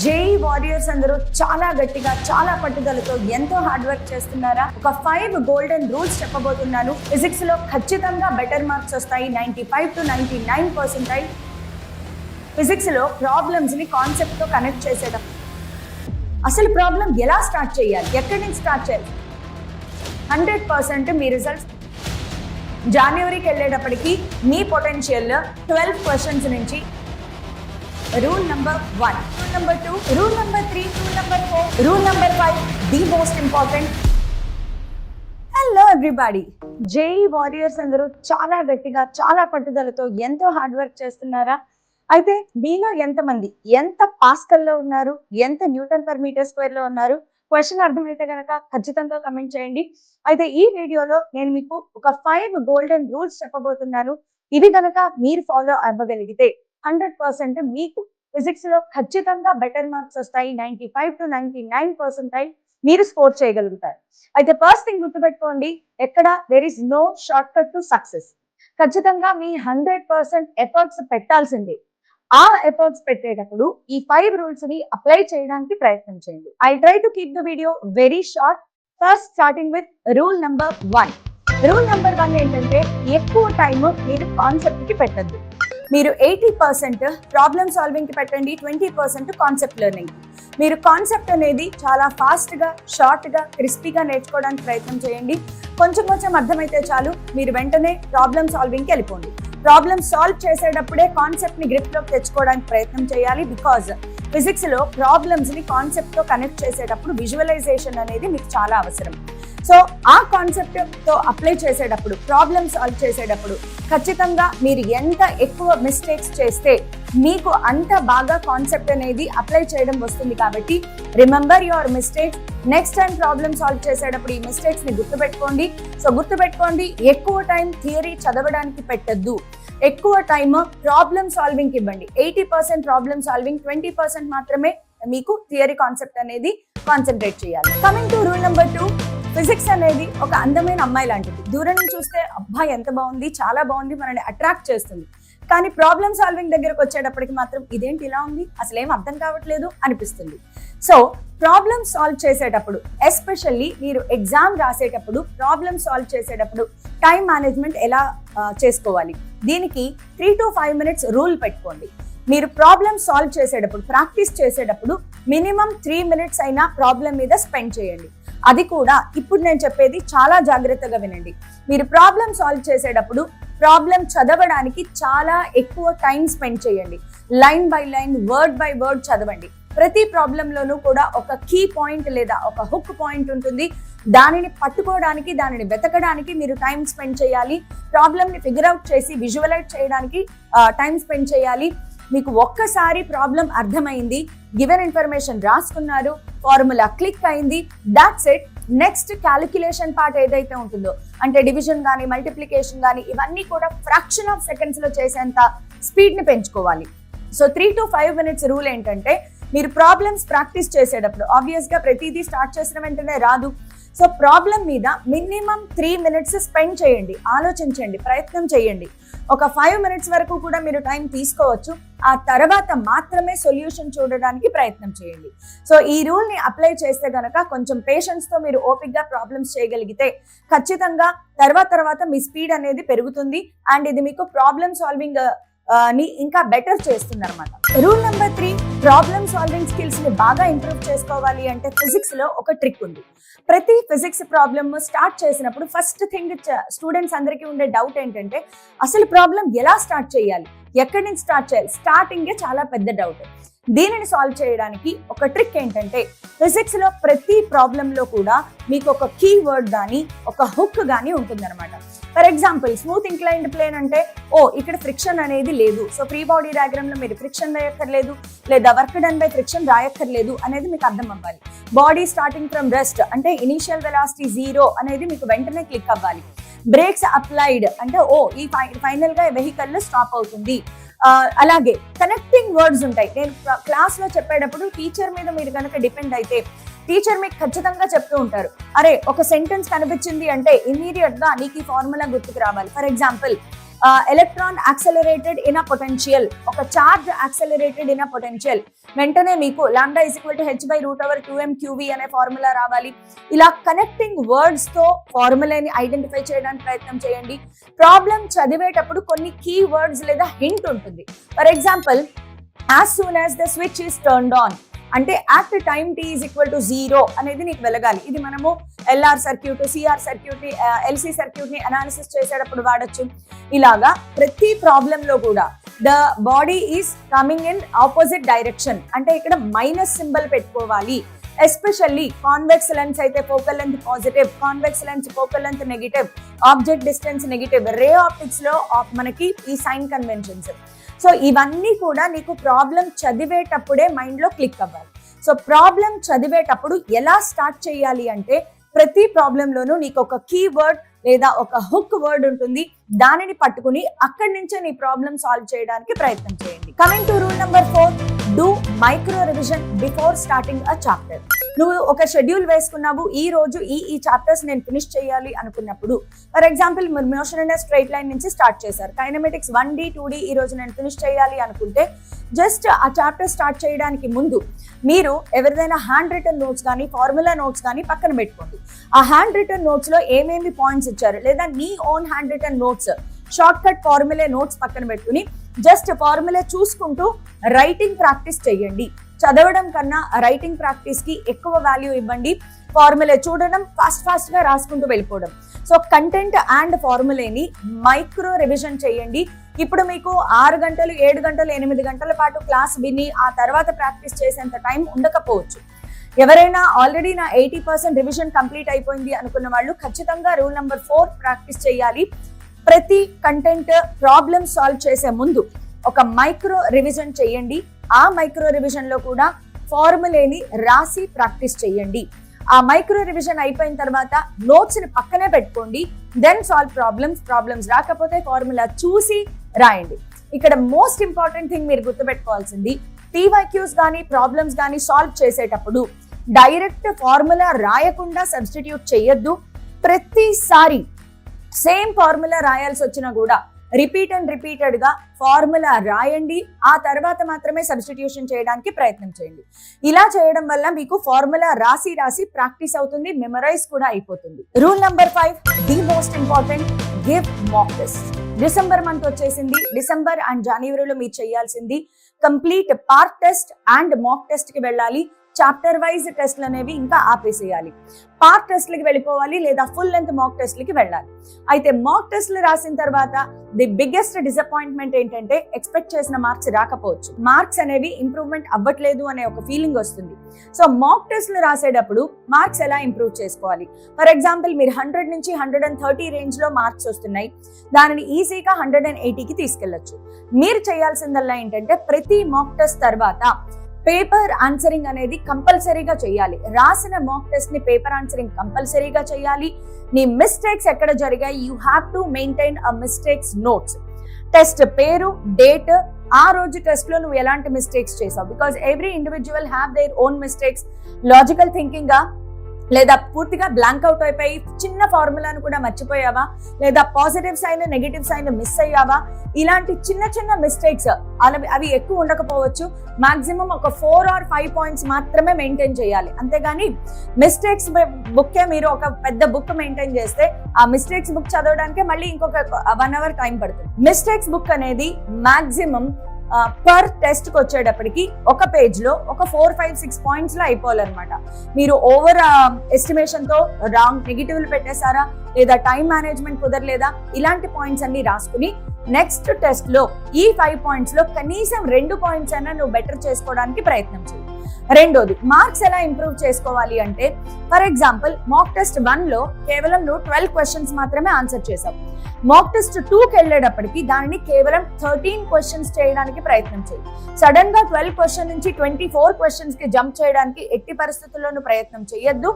JEE warriors అందరూ చాలా గట్టిగా చాలా పట్టుదలతో ఎంతో హార్డ్ వర్క్ చేస్తున్నారా? ఒక 5 గోల్డెన్ రూల్స్ చెప్పబోతున్నాను. ఫిజిక్స్ లో ఖచ్చితంగా బెటర్ మార్క్స్ వస్తాయి. 95 to 99%. ఫిజిక్స్ లో ప్రాబ్లమ్స్ ని కాన్సెప్ట్ తో కనెక్ట్ చేసేటప్పుడు అసలు ప్రాబ్లం ఎలా స్టార్ట్ చేయాలి, ఎక్కడి నుంచి స్టార్ట్ చేయాలి, 100% మీ రిజల్ట్స్ జనవరికి వెళ్ళేటప్పటికి మీ పొటెన్షియల్ 12 క్వశ్చన్స్ నుంచి rule number 1, rule number 2, rule number 3, rule number 4, rule number 5, the most important. Hello everybody, JEE warriors అందరూ చాలా గట్టిగా చాలా పట్టుదలతో ఎంతో హార్డ్ వర్క్ చేస్తున్నారా? అయితే మీలో ఎంతమంది ఎంత పాస్కల్లో ఉన్నారు, ఎంత న్యూటన్ పర్ మీటర్ స్క్వేర్ లో ఉన్నారు? క్వశ్చన్ అర్థమైతే కనుక ఖచ్చితంగా కమెంట్ చేయండి. అయితే ఈ వీడియోలో నేను మీకు ఒక 5 గోల్డెన్ రూల్స్ చెప్పబోతున్నాను. ఇవి కనుక మీరు ఫాలో అవ్వగలిగితే 100% మీకు ఫిజిక్స్ లో ఖచ్చితంగా బెటర్ మార్క్స్ వస్తాయి. 95 to 99% మీరు స్కోర్ చేయగలుగుతారు. అయితే ఫస్ట్ థింగ్ గుర్తుపెట్టుకోండి, ఎక్కడ there is no shortcut to success. ఖచ్చితంగా మీ 100% ఎఫర్ట్స్ పెట్టాల్సిందే. ఆ ఎఫర్ట్స్ పెట్టేటప్పుడు ఈ 5 రూల్స్ ని అప్లై చేయడానికి ప్రయత్నం చేయండి. I try to keep the video very short. First starting with rule number 1. Rule number 1 ఏంటంటే, ఎక్కువ టైం మీరు కాన్సెప్ట్ కి పెట్టద్దు. మీరు 80% ప్రాబ్లమ్ సాల్వింగ్ కి పెట్టండి, 20% కాన్సెప్ట్ లెర్నింగ్. మీరు కాన్సెప్ట్ అనేది చాలా ఫాస్ట్ గా, షార్ట్ గా, క్రిస్పీగా నేర్చుకోవడానికి ప్రయత్నం చేయండి. కొంచెం అర్థమైతే చాలు, మీరు వెంటనే ప్రాబ్లమ్ సాల్వింగ్ కి వెళ్ళిపోండి. ప్రాబ్లమ్ సాల్వ్ చేసేటప్పుడే కాన్సెప్ట్ ని గ్రిప్ లోకి తెచ్చుకోవడానికి ప్రయత్నం చేయాలి. బికాజ్ ఫిజిక్స్ లో ప్రాబ్లమ్స్ ని కాన్సెప్ట్ తో కనెక్ట్ చేసేటప్పుడు విజువలైజేషన్ అనేది మీకు చాలా అవసరం. సో ఆ కాన్సెప్ట్ తో అప్లై చేసేటప్పుడు, ప్రాబ్లమ్ సాల్వ్ చేసేటప్పుడు ఖచ్చితంగా మీరు ఎంత ఎక్కువ మిస్టేక్స్ చేస్తే మీకు అంత బాగా కాన్సెప్ట్ అనేది అప్లై చేయడం వస్తుంది. కాబట్టి remember your mistakes. Next time problem solve చేసేటప్పుడు ఈ మిస్టేక్స్ ని గుర్తుపెట్టుకోండి. సో గుర్తుపెట్టుకోండి, ఎక్కువ టైం థియరీ చదవడానికి పెట్టద్దు, ఎక్కువ టైం ప్రాబ్లమ్ సాల్వింగ్ ఇవ్వండి. 80% ప్రాబ్లమ్ సాల్వింగ్, 20% మాత్రమే మీకు థియరీ కాన్సెప్ట్ అనేది కాన్సన్ట్రేట్ చేయాలి. Coming to rule number 2, physics అనేది ఒక అందమైన అమ్మాయి లాంటిది. దూరం నుంచి చూస్తే అబ్బాయి ఎంత బాగుంది, చాలా బాగుంది, మనల్ని అట్రాక్ట్ చేస్తుంది. కానీ ప్రాబ్లమ్ సాల్వింగ్ దగ్గరకు వచ్చేటప్పటికి మాత్రం ఇదేంటి ఇలా ఉంది, అసలు ఏం అర్థం కావట్లేదు అనిపిస్తుంది. సో ప్రాబ్లమ్ సాల్వ్ చేసేటప్పుడు, ఎస్పెషల్లీ మీరు ఎగ్జామ్ రాసేటప్పుడు, ప్రాబ్లమ్ సాల్వ్ చేసేటప్పుడు టైం మేనేజ్మెంట్ ఎలా చేసుకోవాలి, దీనికి 3 to 5 minutes రూల్ పెట్టుకోండి. మీరు ప్రాబ్లమ్ సాల్వ్ చేసేటప్పుడు, ప్రాక్టీస్ చేసేటప్పుడు మినిమం 3 minutes అయినా ప్రాబ్లం మీద స్పెండ్ చేయండి. అది కూడా ఇప్పుడు నేను చెప్పేది చాలా జాగ్రత్తగా వినండి. మీరు ప్రాబ్లమ్ సాల్వ్ చేసేటప్పుడు ప్రాబ్లం చదవడానికి చాలా ఎక్కువ టైం స్పెండ్ చేయండి. Line by line, word by word చదవండి. ప్రతి ప్రాబ్లంలోనూ కూడా ఒక కీ పాయింట్ లేదా ఒక హుక్ పాయింట్ ఉంటుంది. దానిని పట్టుకోవడానికి, దానిని వెతకడానికి మీరు టైం స్పెండ్ చేయాలి. ప్రాబ్లమ్ని ఫిగర్ అవుట్ చేసి విజువలైజ్ చేయడానికి టైం స్పెండ్ చేయాలి. మీకు ఒక్కసారి ప్రాబ్లం అర్థమైంది, గివెన్ ఇన్ఫర్మేషన్ రాసుకున్నారు, ఫార్ములా క్లిక్ అయింది, that's it. Next calculation part ఏదైతే ఉంటుందో, అంటే డివిజన్ కానీ మల్టిప్లికేషన్ కానీ, ఇవన్నీ కూడా ఫ్రాక్షన్ ఆఫ్ సెకండ్స్ లో చేసేంత స్పీడ్ ని పెంచుకోవాలి. సో 3 to 5 minutes రూల్ ఏంటంటే, మీరు ప్రాబ్లమ్స్ ప్రాక్టీస్ చేసేటప్పుడు ఆబ్వియస్ గా ప్రతిదీ స్టార్ట్ చేసిన వెంటనే రాదు. సో ప్రాబ్లం మీద మినిమం 3 minutes స్పెండ్ చేయండి, ఆలోచించండి, ప్రయత్నం చేయండి. ఒక 5 minutes వరకు కూడా మీరు టైం తీసుకోవచ్చు. ఆ తర్వాత మాత్రమే సొల్యూషన్ చూడడానికి ప్రయత్నం చేయండి. సో ఈ రూల్ ని అప్లై చేస్తే గనక, కొంచెం పేషెన్స్ తో మీరు ఓపిక్ గా ప్రాబ్లమ్స్ చేయగలిగితే ఖచ్చితంగా తర్వాత మీ స్పీడ్ అనేది పెరుగుతుంది. అండ్ ఇది మీకు ప్రాబ్లమ్ సాల్వింగ్ ని ఇంకా బెటర్ చేస్తుంది అనమాట. Rule number 3, problem solving skills ని బాగా ఇంప్రూవ్ చేసుకోవాలి అంటే ఫిజిక్స్ లో ఒక ట్రిక్ ఉంది. ప్రతి ఫిజిక్స్ ప్రాబ్లమ్ స్టార్ట్ చేసినప్పుడు ఫస్ట్ థింగ్ స్టూడెంట్స్ అందరికీ ఉండే డౌట్ ఏంటంటే, అసలు ప్రాబ్లం ఎలా స్టార్ట్ చేయాలి, ఎక్కడి నుంచి స్టార్ట్ చేయాలి? స్టార్టింగే చాలా పెద్ద డౌట్. దీనిని సాల్వ్ చేయడానికి ఒక ట్రిక్ ఏంటంటే, ఫిజిక్స్ లో ప్రతి ప్రాబ్లంలో కూడా మీకు ఒక కీ వర్డ్ కానీ, ఒక హుక్ కానీ ఉంటుందన్నమాట. For example, smooth inclined plane అంటే, ఇక్కడ ఫ్రిక్షన్ అనేది లేదు, సో ఫ్రీ బాడీ డయాగ్రామ్ లో మీరు ఫ్రిక్షన్ రాయక్కర్లేదు, లేదా వర్క్ డన్ బై ఫ్రిక్షన్ రాయక్కర్లేదు అనేది మీకు అర్థం అవ్వాలి. బాడీ స్టార్టింగ్ ఫ్రమ్ రెస్ట్ అంటే ఇనీషియల్ వెలాసిటీ 0 అనేది మీకు వెంటనే క్లిక్ అవ్వాలి. బ్రేక్స్ అప్లైడ్ అంటే ఈ ఫైనల్ గా వెహికల్ స్టాప్ అవుతుంది. అలాగే కనెక్టింగ్ వర్డ్స్ ఉంటాయి. నేను క్లాస్ లో చెప్పేటప్పుడు టీచర్ మీద మీరు కనుక డిపెండ్ అయితే, టీచర్ మీకు ఖచ్చితంగా చెప్తూ ఉంటారు, అరే ఒక సెంటెన్స్ కనిపించింది అంటే ఇమీడియట్ గా నీకు ఈ ఫార్ములా గుర్తుకు రావాలి. For example, electron accelerated in a potential, ఒక charge accelerated in a potential, వెంటనే మీకు లాంబ్డా =h/√2mqv అనే ఫార్ములా రావాలి. ఇలా కనెక్టింగ్ వర్డ్స్ తో ఫార్ములాని ఐడెంటిఫై చేయడానికి ప్రయత్నం చేయండి. ప్రాబ్లం చదివేటప్పుడు కొన్ని కీ వర్డ్స్ లేదా హింట్ ఉంటుంది. For example, as soon as the switch is turned on అంటే at time t = 0 అనేది నీకు వెలగాలి. ఇది మనము LR circuit, CR circuit, LC circuit ని అనాలిసిస్ చేసేటప్పుడు వాడచ్చు. ఇలాగా ప్రతి ప్రాబ్లమ్ లో కూడా the body is coming in opposite direction అంటే ఇక్కడ మైనస్ సింబల్ పెట్టుకోవాలి. ఎస్పెషల్లీ కాన్వెక్స్ లెన్స్ అయితే focal length positive, convex lens focal length negative, object distance negative. Ray optics లో మనకి ఈ సైన్ కన్వెన్షన్స్. సో ఇవన్నీ కూడా నీకు ప్రాబ్లం చదివేటప్పుడే మైండ్ లో క్లిక్ అవ్వాలి. సో ప్రాబ్లం చదివేటప్పుడు ఎలా స్టార్ట్ చేయాలి అంటే ప్రతి ప్రాబ్లంలోనూ నీకు ఒక కీవర్డ్ లేదా ఒక హుక్ వర్డ్ ఉంటుంది. దానిని పట్టుకుని అక్కడి నుంచే నీ ప్రాబ్లం సాల్వ్ చేయడానికి ప్రయత్నం చేయండి. Coming to rule number 4, do micro revision before starting a chapter. నువ్వు ఒక షెడ్యూల్ వేసుకున్నావు, ఈ రోజు ఈ చాప్టర్స్ నేను ఫినిష్ చేయాలి అనుకున్నప్పుడు, ఫర్ ఎగ్జాంపుల్ మీరు మోషన్ అండ్ స్ట్రైట్ లైన్ నుంచి స్టార్ట్ చేశారు, కైనమెటిక్స్ 1D 2D ఈ రోజు నేను ఫినిష్ చేయాలి అనుకుంటే జస్ట్ ఆ చాప్టర్ స్టార్ట్ చేయడానికి ముందు మీరు ఎవరిదైనా హ్యాండ్ రిటన్ నోట్స్ కానీ ఫార్ములా నోట్స్ కానీ పక్కన పెట్టుకోండి. ఆ హ్యాండ్ రిటన్ నోట్స్ లో ఏమేమి పాయింట్స్ ఇచ్చారు లేదా నీ own handwritten notes, shortcut formula notes పక్కన పెట్టుకుని జస్ట్ ఫార్ములా చూసుకుంటూ రైటింగ్ ప్రాక్టీస్ చేయండి. చదవడం కన్నా రైటింగ్ ప్రాక్టీస్ కి ఎక్కువ వాల్యూ ఇవ్వండి. ఫార్ములా చూడడం, ఫాస్ట్ గా రాసుకుంటూ వెళ్ళిపోవడం. సో కంటెంట్ అండ్ ఫార్ములాని మైక్రో రివిజన్ చేయండి. ఇప్పుడు మీకు 6 గంటలు 7 గంటలు 8 గంటల పాటు క్లాస్ విని ఆ తర్వాత ప్రాక్టీస్ చేసేంత టైం ఉండకపోవచ్చు. ఎవరైనా ఆల్రెడీ నా 80% రివిజన్ కంప్లీట్ అయిపోయింది అనుకున్న వాళ్ళు ఖచ్చితంగా రూల్ నెంబర్ 4 ప్రాక్టీస్ చేయాలి. ప్రతి కంటెంట్ ప్రాబ్లమ్ సాల్వ్ చేసే ముందు ఒక మైక్రో రివిజన్ చేయండి. ఆ మైక్రో రివిజన్ లో కూడా ఫార్ములాని రాసి ప్రాక్టీస్ చేయండి. ఆ మైక్రో రివిజన్ అయిపోయిన తర్వాత నోట్స్ ని పక్కనే పెట్టుకోండి. దెన్ సాల్వ్ ప్రాబ్లమ్స్ రాకపోతే ఫార్ములా చూసి రాయండి. ఇక్కడ మోస్ట్ ఇంపార్టెంట్ థింగ్ మీరు గుర్తుపెట్టుకోవాల్సింది, TYQs కానీ ప్రాబ్లమ్స్ కానీ సాల్వ్ చేసేటప్పుడు డైరెక్ట్ ఫార్ములా రాయకుండా సబ్స్టిట్యూట్ చేయొద్దు. ప్రతిసారి సేమ్ ఫార్ములా రాయాల్సి వచ్చినా కూడా రిపీటెడ్ గా ఫార్ములా రాయండి. ఆ తర్వాత మాత్రమే సబ్స్టిట్యూషన్ చేయడానికి ప్రయత్నం చేయండి. ఇలా చేయడం వల్ల మీకు ఫార్ములా రాసి ప్రాక్టీస్ అవుతుంది, మెమరైజ్ కూడా అయిపోతుంది. Rule number 5, the most important, give mock test. December month వచ్చేసింది. డిసెంబర్ అండ్ జనవరిలో మీరు చేయాల్సింది complete part test and mock test కి వెళ్ళాలి. చాప్టర్ వైజ్ టెస్ట్లు అనేవి ఇంకా ఆపేసేయాలి. పార్ట్ టెస్ట్లకి వెళ్ళిపోవాలి లేదా ఫుల్ లెంత్ మాక్ టెస్ట్లకి వెళ్ళాలి. అయితే మాక్ టెస్ట్లు రాసిన తర్వాత ది బిగ్గెస్ట్ డిసప్పాయింట్మెంట్ ఏంటంటే ఎక్స్పెక్ట్ చేసిన మార్క్స్ రాకపోవచ్చు. మార్క్స్ అనేవి ఇంప్రూవ్మెంట్ అవ్వట్లేదు అనే ఒక ఫీలింగ్ వస్తుంది. సో మాక్ టెస్ట్లు రాసేటప్పుడు మార్క్స్ ఎలా ఇంప్రూవ్ చేసుకోవాలి? ఫర్ ఎగ్జాంపుల్ మీరు 100 నుంచి 130 రేంజ్ లో మార్క్స్ వస్తున్నాయి, దానిని ఈజీగా 180కి తీసుకెళ్లొచ్చు. మీరు చేయాల్సిందల్లా ఏంటంటే ప్రతి మాక్ టెస్ట్ తర్వాత పేపర్ ఆన్సరింగ్ అనేది కంపల్సరీగా చేయాలి. రాసిన మాక్ టెస్ట్ ని పేపర్ ఆన్సరింగ్ కంపల్సరీగా చేయాలి. నీ మిస్టేక్స్ ఎక్కడ జరిగాయి, you have to maintain a mistakes notes. Test పేరు, డేట్, ఆ రోజు టెస్ట్ లో నువ్వు ఎలాంటి మిస్టేక్స్ చేసావు, because every individual have their own mistakes. Logical thinking లేదా పూర్తిగా బ్లాంక్ అవుట్ అయిపోయి చిన్న ఫార్ములాను కూడా మర్చిపోయావా, లేదా positive sign negative sign miss అయ్యావా, ఇలాంటి చిన్న మిస్టేక్స్ అవి ఎక్కువ ఉండకపోవచ్చు. మాక్సిమం ఒక 4 or 5 పాయింట్స్ మాత్రమే మెయింటైన్ చేయాలి. అంతేగాని మిస్టేక్స్ బుక్కే మీరు ఒక పెద్ద బుక్ మెయింటైన్ చేస్తే ఆ మిస్టేక్స్ బుక్ చదవడానికి మళ్ళీ ఇంకొక 1 hour టైం పడుతుంది. మిస్టేక్స్ బుక్ అనేది మాక్సిమం పర్ టెస్ట్ కి వచ్చేటప్పటికి ఒక పేజ్ లో ఒక 4, 5, 6 పాయింట్స్ లో అయిపోవాలన్నమాట. మీరు ఓవర్ ఎస్టిమేషన్ తో రాంగ్ నెగిటివ్లు పెట్టేశారా, లేదా టైం మేనేజ్మెంట్ కుదరలేదా, ఇలాంటి పాయింట్స్ అన్ని రాసుకుని నెక్స్ట్ టెస్ట్ లో ఈ 5 పాయింట్స్ లో కనీసం 2 పాయింట్స్ అయినా నువ్వు బెటర్ చేసుకోవడానికి ప్రయత్నం చేయి. రెండోది, మార్క్స్ ఎలా ఇంప్రూవ్ చేసుకోవాలి అంటే, ఫర్ ఎగ్జాంపుల్ మాక్ టెస్ట్ 1 లో కేవలం నువ్వు 12 క్వశ్చన్స్ మాత్రమే ఆన్సర్ చేసావు. మాక్ టెస్ట్ 2కి వెళ్ళేటప్పటికి దానిని కేవలం 13 క్వశ్చన్స్ చేయడానికి ప్రయత్నం చేయి. సడన్ గా 12 క్వశ్చన్ నుంచి 24 క్వశ్చన్స్ కి జంప్ చేయడానికి ఎట్టి పరిస్థితుల్లోనూ ప్రయత్నం చేయొద్దు.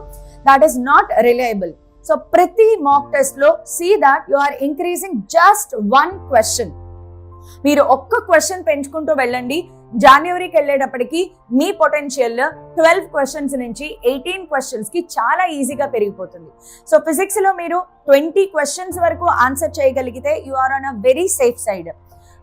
That is not reliable. So ప్రతి మాక్ టెస్ట్ లో see that you are increasing just 1 question. మీరు ఒక్క క్వశ్చన్ పెంచుకుంటూ వెళ్ళండి. జనవరికి వెళ్ళేటప్పటికి మీ పొటెన్షియల్ 12 క్వశ్చన్స్ నుంచి 18 క్వశ్చన్స్ కి చాలా ఈజీగా పెరిగిపోతుంది. సో ఫిజిక్స్ లో మీరు 20 క్వశ్చన్స్ వరకు ఆన్సర్ చేయగలిగితే you are on a very safe side.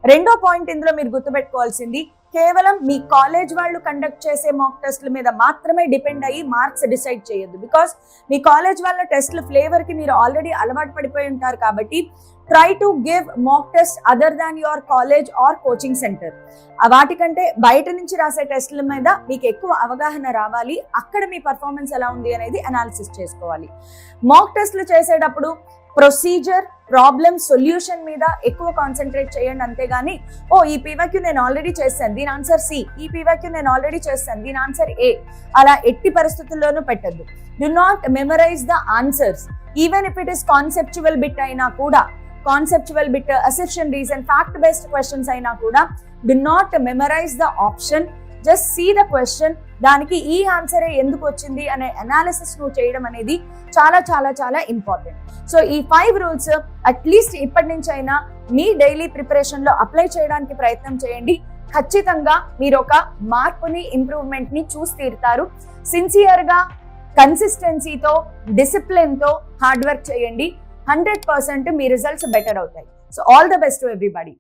రెండో పాయింట్ ఇందులో మీరు గుర్తుపెట్టుకోవాల్సింది, కేవలం మీ కాలేజ్ వాళ్ళు కండక్ట్ చేసే మాక్ టెస్ట్ల మీద మాత్రమే డిపెండ్ అయ్యి మార్క్స్ డిసైడ్ చేయొద్దు. బికాస్ మీ కాలేజ్ వాళ్ళ టెస్ట్ల ఫ్లేవర్ కి మీరు ఆల్రెడీ అలవాటు పడిపోయి ఉంటారు. కాబట్టి try to give mock test other than your college are coaching centre. వాటికంటే బయట నుంచి రాసే టెస్ట్ల మీద మీకు ఎక్కువ అవగాహన రావాలి. అక్కడ మీ పర్ఫార్మెన్స్ ఎలా ఉంది అనేది అనాలిసిస్ చేసుకోవాలి. మాక్ టెస్ట్లు చేసేటప్పుడు ప్రొసీజర్, ప్రాబ్లమ్, సొల్యూషన్ మీద ఎక్కువ కాన్సన్ట్రేట్ చేయండి. అంతేగాని ఈ పీవైక్యూ నేను ఆల్రెడీ చేశాను, దీని ఆన్సర్ సి, ఈ పీవైక్యూ నేను ఆల్రెడీ చేశాను, దీని ఆన్సర్ ఏ, అలా ఎట్టి పరిస్థితుల్లోనూ పెట్టద్దు. Do not memorize the answers. Even if it is conceptual bit అయినా కూడా, conceptual bit, assertion, reason, fact based questions అయినా కూడా do not memorize the option, just see the question, దానికి ఈ ఆన్సరే ఎందుకు వచ్చింది అనే అనాలిసిస్ నువ్వు చేయడం అనేది చాలా చాలా చాలా ఇంపార్టెంట్. సో ఈ 5 రూల్స్ అట్లీస్ట్ ఇప్పటి నుంచి అయినా మీ డైలీ ప్రిపరేషన్ లో అప్లై చేయడానికి ప్రయత్నం చేయండి. ఖచ్చితంగా మీరు ఒక మార్పుని, ఇంప్రూవ్మెంట్ ని చూసి తీరుతారు. సిన్సియర్ గా, కన్సిస్టెన్సీతో, డిసిప్లిన్ తో హార్డ్ వర్క్ చేయండి. 100% మీ రిజల్ట్స్ బెటర్ అవుతాయి. So all the best to everybody.